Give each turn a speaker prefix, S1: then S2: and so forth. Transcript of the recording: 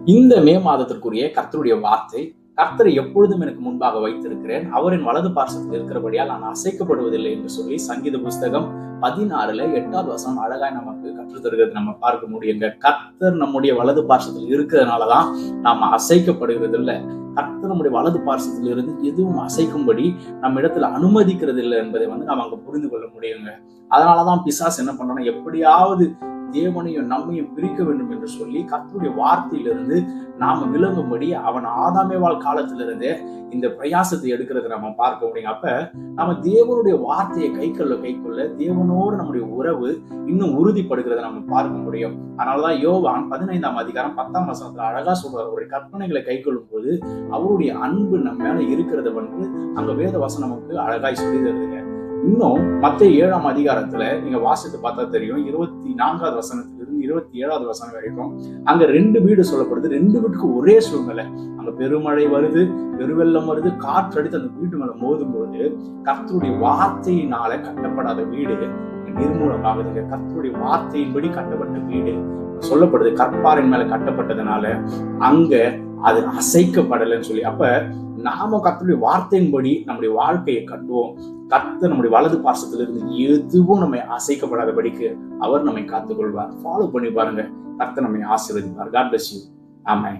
S1: இந்த மே மாதத்திற்குரிய கர்த்தருடைய வார்த்தை, கர்த்தரை எப்பொழுதும் எனக்கு முன்பாக வைத்திருக்கிறேன், அவரின் வலது பார்சத்தில் இருக்கிறபடியால் நான் அசைக்கப்படுவதில்லை என்று சொல்லி சங்கீத புஸ்தகம் 16 8வது வசனம் அழகாய் நமக்கு கற்றுத்தருகிறது நம்ம பார்க்க முடியுங்க. கர்த்தர் நம்முடைய வலது பார்சத்தில் இருக்கிறதுனாலதான் நாம அசைக்கப்படுகிறது இல்லை. கர்த்தர் நம்முடைய வலது பார்சத்தில் இருந்து எதுவும் அசைக்கும்படி நம்ம இடத்துல அனுமதிக்கிறது இல்லை என்பதை நம்ம அங்க புரிந்து கொள்ள முடியுங்க. அதனாலதான் பிசாசு என்ன பண்றோம்னா, எப்படியாவது தேவனையும் நம்மையும் பிரிக்க வேண்டும் என்று சொல்லி கர்த்தருடைய வார்த்தையிலிருந்து நாம விளங்கும்படி அவன் ஆதாமேவாள் காலத்திலிருந்தே இந்த பிரயாசத்தை எடுக்கிறத நம்ம பார்க்க முடியும். அப்ப நம்ம தேவனுடைய வார்த்தையை கைக்கொள்ள தேவனோடு நம்முடைய உறவு இன்னும் உறுதிப்படுகிறத நம்ம பார்க்க முடியும். அதனாலதான் யோவான் 15ஆம் அதிகாரம் 10ஆம் வசனத்துல அழகா சொல்றாரு, அவருடைய கற்பனைகளை கைக்கொள்ளும் போது அவருடைய அன்பு நம்ம மேல இருக்கிறத அங்க வேத வசனம் நமக்கு அழகாய் சொல்லி தருதுங்க. இன்னும் மத்தேயு 7ஆம் அதிகாரத்துல நீங்க வாசித்து பார்த்தா தெரியும், 24வது வசனத்திலிருந்து 27வது வசனம் வரைக்கும் அங்க 2 வீடு சொல்லப்படுது. 2 வீட்டுக்கு ஒரே சூழ்நிலை. அங்க பெருமழை வருது, பெருவெள்ளம் வருது, காற்றடித்து அந்த வீட்டு மேல மோதும் பொழுது கர்த்தருடைய வார்த்தையினால கட்டப்படாத வீடு நிர்மூலமாகுதுங்க. கர்த்தருடைய வார்த்தையின்படி கட்டப்பட்ட வீடு சொல்லப்படுது கற்பாரின் மேல கட்டப்பட்டதுனால அங்க அது அசைக்கப்படலைன்னு சொல்லி. அப்ப நாம கர்த்தருடைய வார்த்தையின்படி நம்முடைய வாழ்க்கையை கட்டுவோம். கர்த்தர் நம்முடைய வலது பார்சத்திலிருந்து எதுவும் நம்மை அசைக்கப்படாதபடிக்கு அவர் நம்மை காத்துக்கொள்வார். ஃபாலோ பண்ணி பாருங்க, கர்த்தர் நம்மை ஆசீர்வதிப்பார். God bless you. ஆமென்.